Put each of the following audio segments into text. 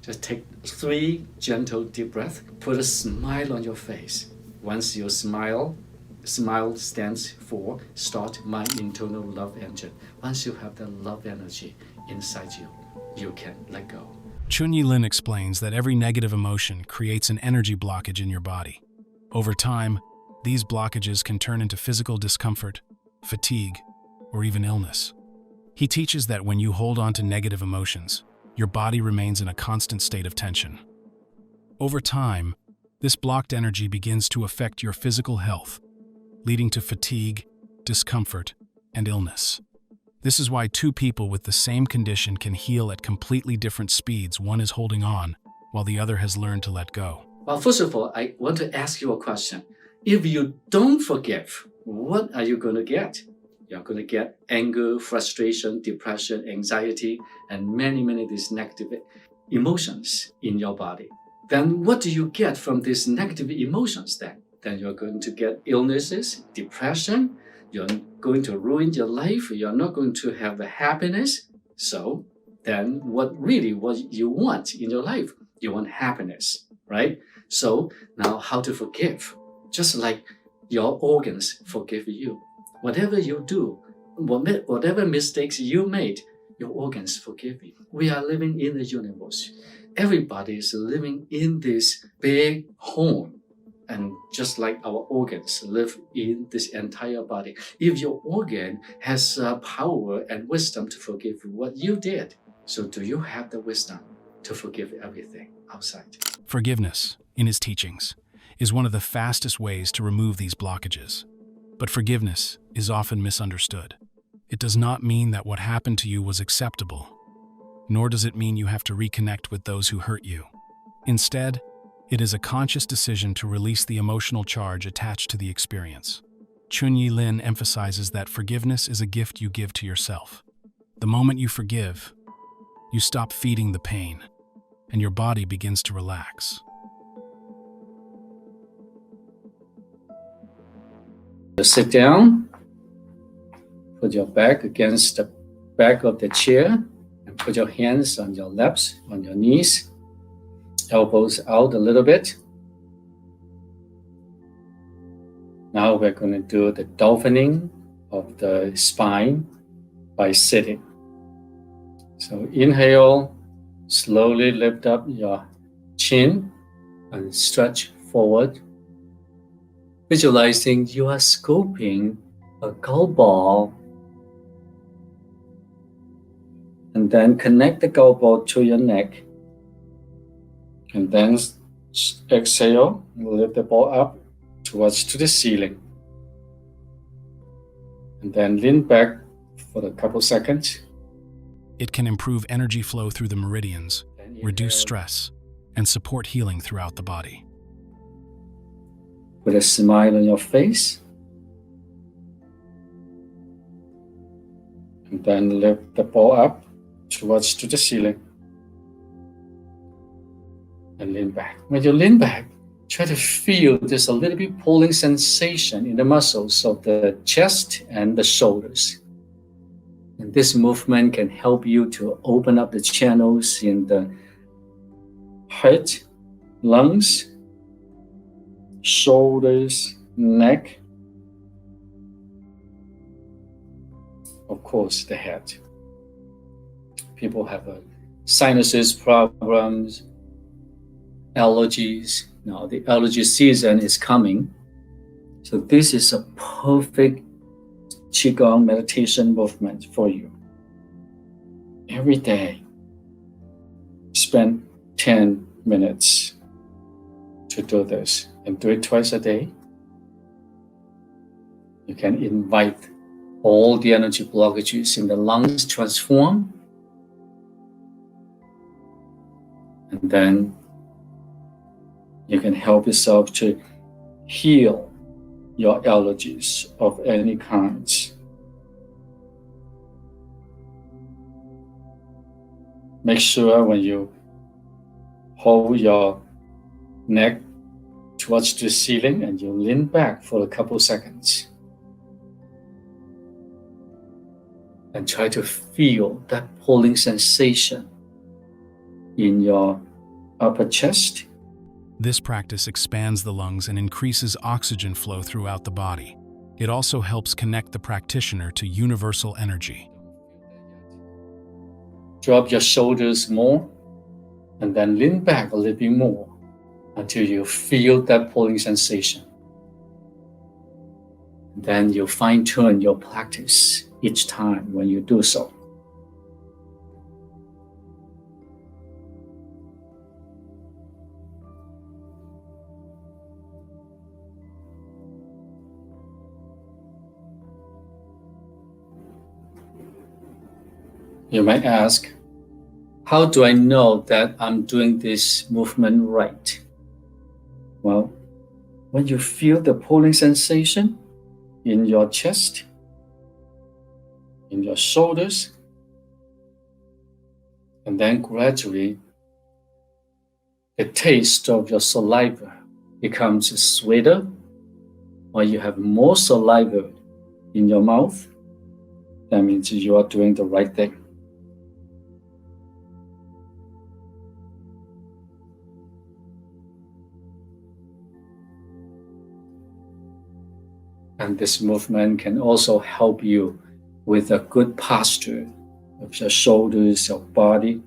Just take 3 gentle deep breaths. Put a smile on your face. Once you smile stands for start my internal love engine. Once you have the love energy inside you, you can let go. Chunyi Lin explains that every negative emotion creates an energy blockage in your body. Over time, these blockages can turn into physical discomfort, fatigue, or even illness. He teaches that when you hold on to negative emotions, your body remains in a constant state of tension. Over time, this blocked energy begins to affect your physical health, leading to fatigue, discomfort, and illness. This is why 2 people with the same condition can heal at completely different speeds. One is holding on, while the other has learned to let go. Well, first of all, I want to ask you a question. If you don't forgive, what are you going to get? You're going to get anger, frustration, depression, anxiety, and many of these negative emotions in your body. Then what do you get from these negative emotions then? Then you're going to get illnesses, depression, you're going to ruin your life, you're not going to have the happiness. So then what you want in your life? You want happiness, right? So now how to forgive? Just like your organs forgive you. Whatever you do, whatever mistakes you made, your organs forgive you. We are living in the universe. Everybody is living in this big home. And just like our organs live in this entire body. If your organ has power and wisdom to forgive what you did, so do you have the wisdom to forgive everything outside? Forgiveness, in his teachings, is one of the fastest ways to remove these blockages. But forgiveness is often misunderstood. It does not mean that what happened to you was acceptable, nor does it mean you have to reconnect with those who hurt you. Instead, it is a conscious decision to release the emotional charge attached to the experience. Chunyi Lin emphasizes that forgiveness is a gift you give to yourself. The moment you forgive, you stop feeding the pain, and your body begins to relax. Sit down, put your back against the back of the chair, and put your hands on your laps, on your knees, elbows out a little bit. Now we're going to do the dolphining of the spine by sitting. So inhale, slowly lift up your chin and stretch forward. Visualizing you are scooping a golf ball, and then connect the golf ball to your neck, and then exhale, lift the ball up towards to the ceiling, and then lean back for a couple seconds. It can improve energy flow through the meridians, reduce stress, and support healing throughout the body. With a smile on your face, and then lift the ball up towards to the ceiling, and lean back. When you lean back, try to feel there's a little bit pulling sensation in the muscles of the chest and the shoulders. And this movement can help you to open up the channels in the heart, lungs, shoulders, neck, of course, the head. People have sinuses problems, allergies. Now the allergy season is coming. So this is a perfect Qigong meditation movement for you. Every day, spend 10 minutes to do this, and do it twice a day. You can invite all the energy blockages in the lungs transform, and then you can help yourself to heal your allergies of any kinds. Make sure when you hold your neck towards the ceiling and you lean back for a couple seconds. And try to feel that pulling sensation in your upper chest. This practice expands the lungs and increases oxygen flow throughout the body. It also helps connect the practitioner to universal energy. Drop your shoulders more, and then lean back a little bit more until you feel that pulling sensation. Then you fine-tune your practice each time when you do so. You might ask, how do I know that I'm doing this movement right? Well, when you feel the pulling sensation in your chest, in your shoulders, and then gradually the taste of your saliva becomes sweeter, or you have more saliva in your mouth, that means you are doing the right thing. And this movement can also help you with a good posture of your shoulders, your body.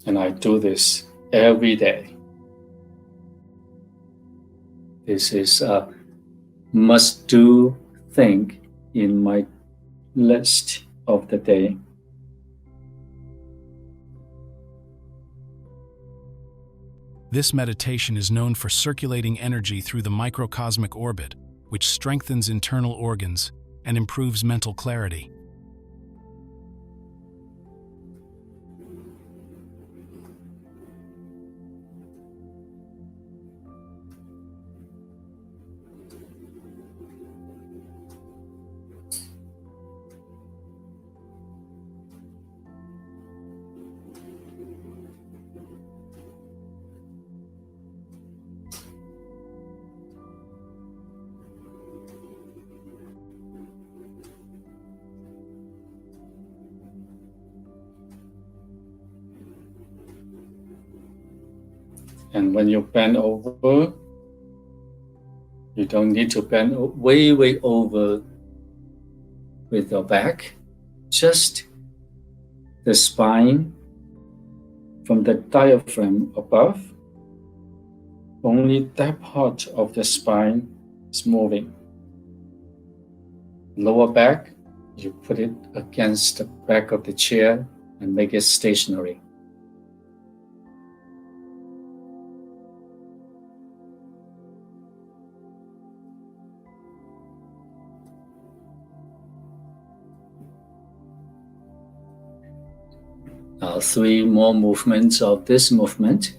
And I do this every day. This is a must-do thing in my list of the day. This meditation is known for circulating energy through the microcosmic orbit, which strengthens internal organs and improves mental clarity. And when you bend over, you don't need to bend way over with your back. Just the spine from the diaphragm above, only that part of the spine is moving. Lower back, you put it against the back of the chair and make it stationary. Now 3 more movements of this movement.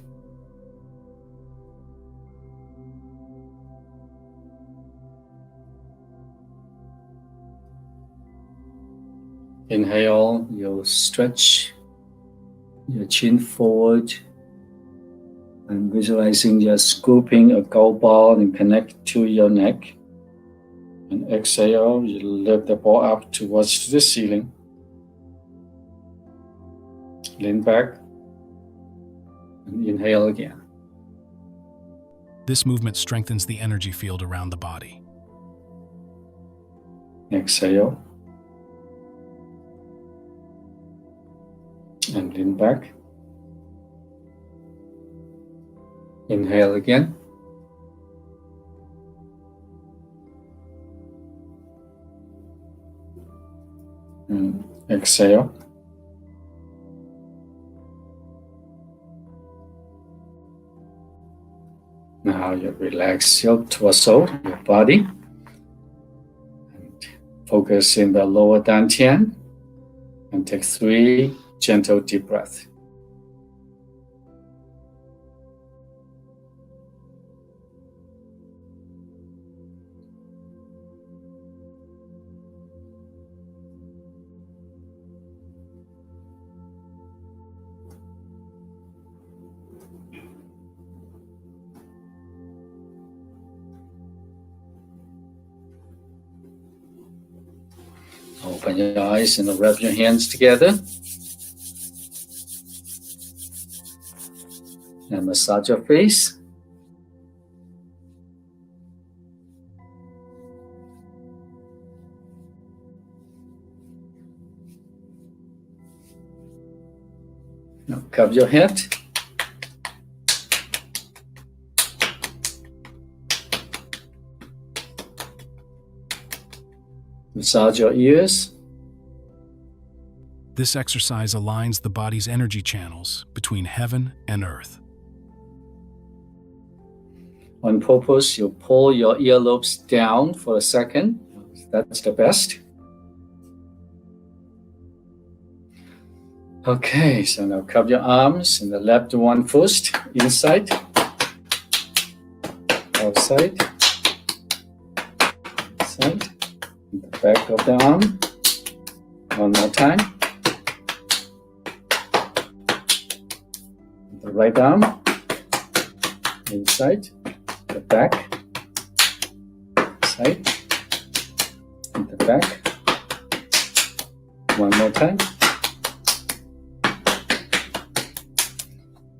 Inhale, you stretch your chin forward and visualizing you're scooping a golf ball and connect to your neck. And exhale, you lift the ball up towards the ceiling. Lean back and inhale again. This movement strengthens the energy field around the body. Exhale and lean back. Inhale again. And exhale. Now you relax your torso, your body, and focus in the lower dantian, and take 3 gentle deep breaths. Open your eyes and rub your hands together. And massage your face. Now cover your head. Massage your ears. This exercise aligns the body's energy channels between heaven and earth. On purpose, you pull your earlobes down for a second. That's the best. Okay, so now cover your arms and the left one first, inside, outside, inside, the back of the arm. One more time. The right arm, inside, the back, side, and the back. One more time.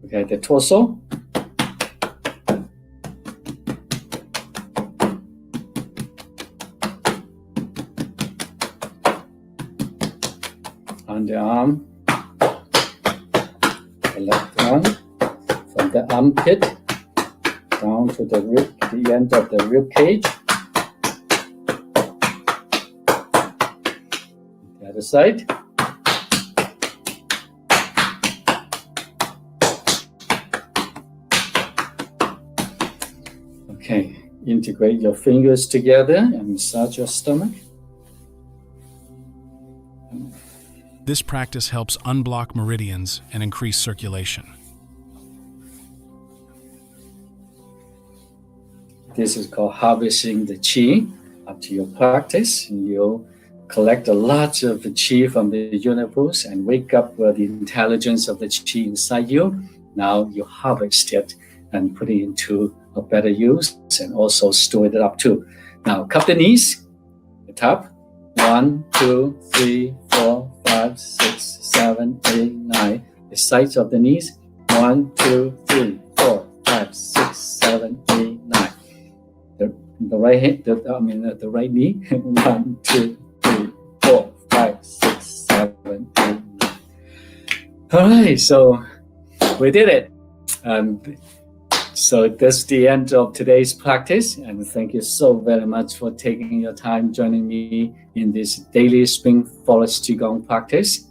Okay, the torso. On the arm. The left one. From the armpit down to the rib, the end of the rib cage. The other side. Okay, integrate your fingers together and massage your stomach. This practice helps unblock meridians and increase circulation. This is called harvesting the qi. After your practice, you'll collect a lot of the qi from the universe and wake up with the intelligence of the qi inside you. Now you harvest it and put it into a better use and also store it up too. Now cup the knees, the top. 1, 2, 3, 4, 5, 6, 7, 8, 9. The sides of the knees. 1, 2, 3, 4, 5, 6, 7, 8, 9. The right hand, the right knee. 1, 2, 3, 4, 5, 6, 7, 8, 9. All right, so we did it. So that's the end of today's practice, and thank you so very much for taking your time joining me in this daily Spring Forest Qigong practice.